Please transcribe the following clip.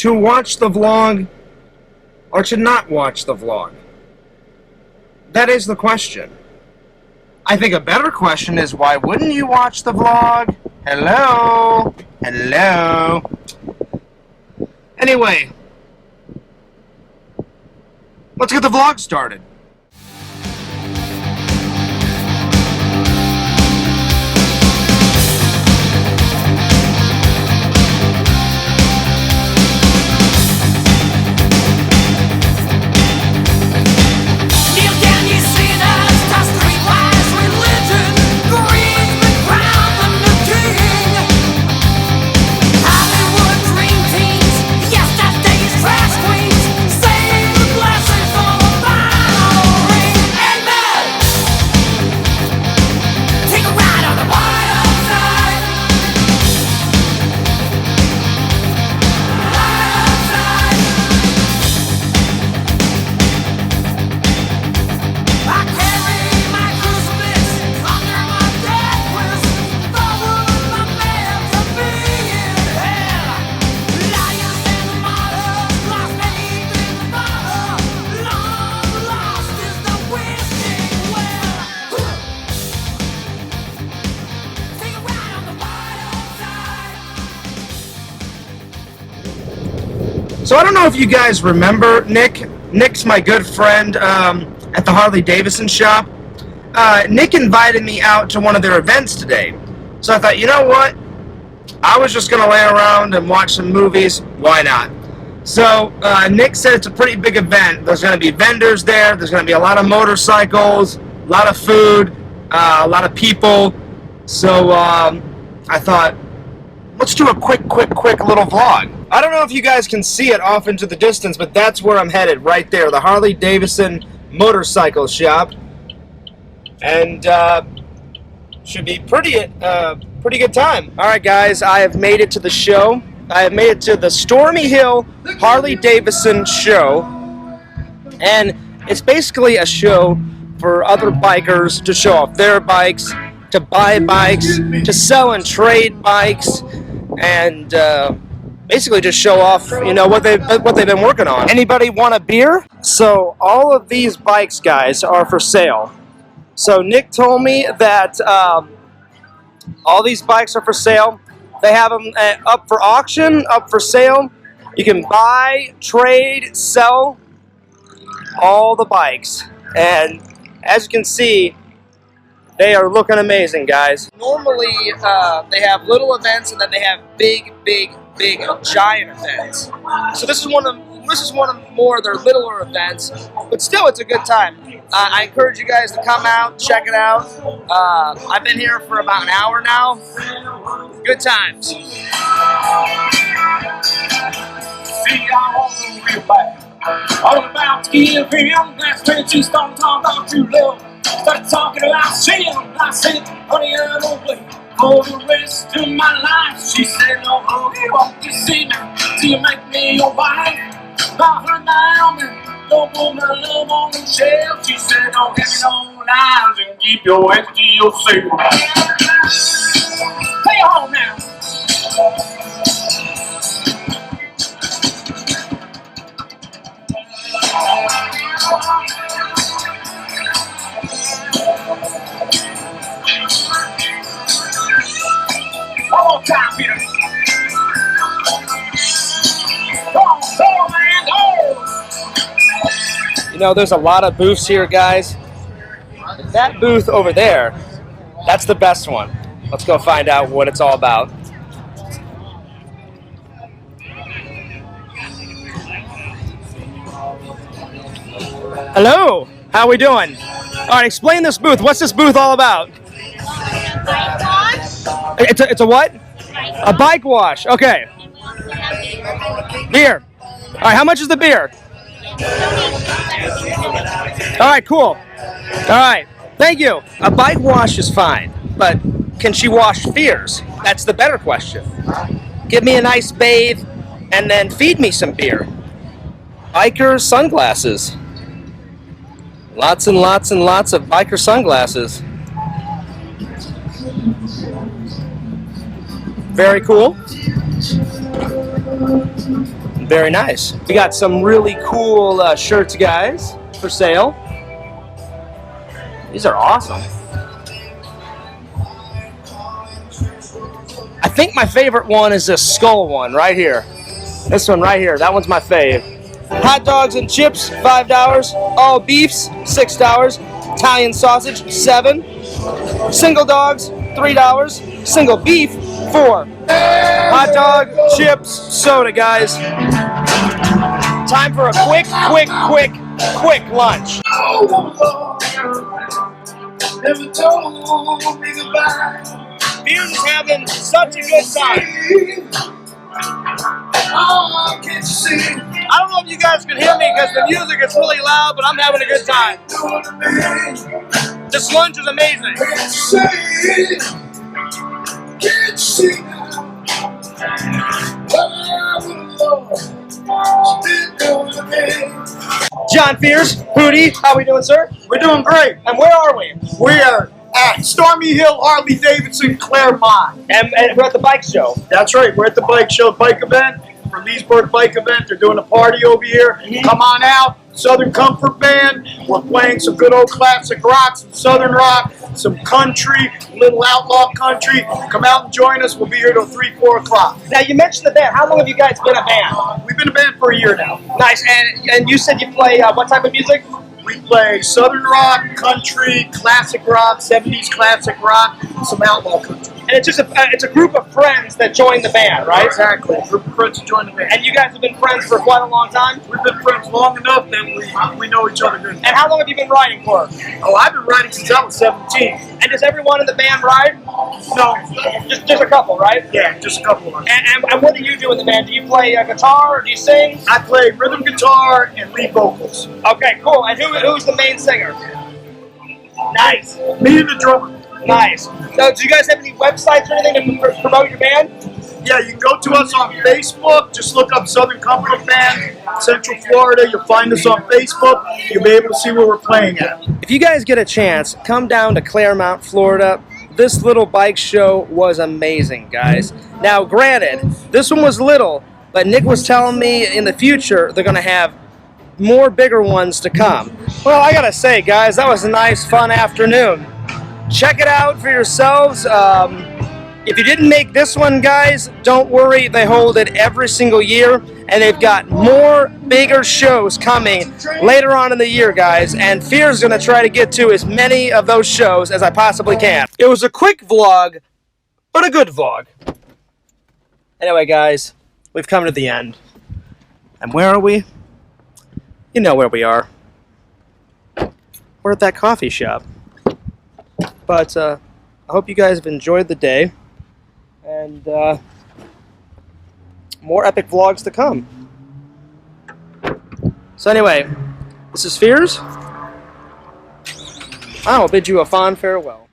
to watch the vlog or to not watch the vlog? That is the question. I think a better question is, why wouldn't you watch the vlog? Hello? Hello? Anyway, let's get the vlog started. So I don't know if you guys remember Nick. Nick's my good friend at the Harley-Davidson shop. Nick invited me out to one of their events today. So I thought, you know what? I was just going to lay around and watch some movies. Why not? So Nick said it's a pretty big event. There's going to be vendors there. There's going to be a lot of motorcycles, a lot of food, a lot of people. So I thought, let's do a quick little vlog. I don't know if you guys can see it off into the distance, but that's where I'm headed, right there, the Harley-Davidson motorcycle shop. And should be pretty good time. All right, guys, I have made it to the show. I have made it to the Stormy Hill Harley-Davidson show, and it's basically a show for other bikers to show off their bikes, to buy bikes, to sell and trade bikes, and basically just show off, you know, what they've been working on. Anybody want a beer? So all of these bikes, guys, are for sale. So Nick told me that all these bikes are for sale. They have them up for auction, up for sale. You can buy, trade, sell all the bikes. And as you can see, they are looking amazing, guys. Normally, they have little events, and then they have big, giant events. So this is one of more of their littler events, but still, it's a good time. I encourage you guys to come out, check it out. I've been here for about an hour now. Good times. See, I want to real bad. All about to give him that straight to start talking about true love. Started talking about sin. I said, honey, I don't wait for the rest of my life. She said, no, honey, won't you see me till you make me your wife? Got her down and don't put my love on the shelf. She said, don't have no lies and keep your head to yourself. Stay home now. One more time, Peter. Go, man, go! You know, there's a lot of booths here, guys. That booth over there, that's the best one. Let's go find out what it's all about. Hello, how we doing? All right, explain this booth. What's this booth all about? Bike wash. It's a what? A bike wash. Okay. Beer. All right, how much is the beer? All right, cool. All right, thank you. A bike wash is fine, but can she wash fears? That's the better question. Give me a nice bathe and then feed me some beer. Biker sunglasses. Lots and lots and lots of biker sunglasses. Very cool. Very nice. We got some really cool shirts, guys, for sale. These are awesome. I think my favorite one is this skull one right here. This one right here. That one's my fave. Hot dogs and chips, $5. All beefs, $6. Italian sausage, $7. Single dogs, $3. Single beef, $4. Hot dog, chips, soda, guys. Time for a quick lunch. Never told me goodbye. Beers is having such a good time. Oh, can't you see? I don't know if you guys can hear me because the music is really loud, but I'm having a good time. This lunch is amazing. Can't you see? Can't you see now? John Fears, Hootie, how we doing, sir? We're doing great. And where are we? We are at Stormy Hill Harley-Davidson, Clermont. And we're at the bike show. That's right. We're at the bike show, bike event. For Leesburg Bike Event. They're doing a party over here. Come on out. Southern Comfort Band. We're playing some good old classic rock, some Southern rock, some country, little outlaw country. Come out and join us. We'll be here till 3, 4 o'clock. Now, you mentioned the band. How long have you guys been a band? We've been a band for a year now. Nice. And you said you play what type of music? We play Southern rock, country, classic rock, 70s classic rock, and some outlaw country. And it's just it's a group of friends that join the band, right? Exactly. A group of friends to join the band. And you guys have been friends for quite a long time? We've been friends long enough that we know each other good. And how long have you been riding for? Oh, I've been riding since I was 17. And does everyone in the band ride? No. Just a couple, right? Yeah, just a couple of us. And what do you do in the band? Do you play guitar or do you sing? I play rhythm guitar and lead vocals. Okay, cool. And who's the main singer? Nice. Me and the drummer. Nice. So, do you guys have any websites or anything to promote your band? Yeah, you can go to us on Facebook. Just look up Southern Comfort Band, Central Florida. You'll find us on Facebook. You'll be able to see where we're playing at. If you guys get a chance, come down to Clermont, Florida. This little bike show was amazing, guys. Now, granted, this one was little, but Nick was telling me in the future they're going to have more bigger ones to come. Well, I gotta say, guys, that was a nice, fun afternoon. Check it out for yourselves. If you didn't make this one, guys, don't worry. They hold it every single year, and they've got more bigger shows coming later on in the year, guys, and Fear's going to try to get to as many of those shows as I possibly can. It was a quick vlog, but a good vlog. Anyway, guys, we've come to the end. And where are we? You know where we are. We're at that coffee shop. But I hope you guys have enjoyed the day. And more epic vlogs to come. So anyway, this is Fears. I will bid you a fond farewell.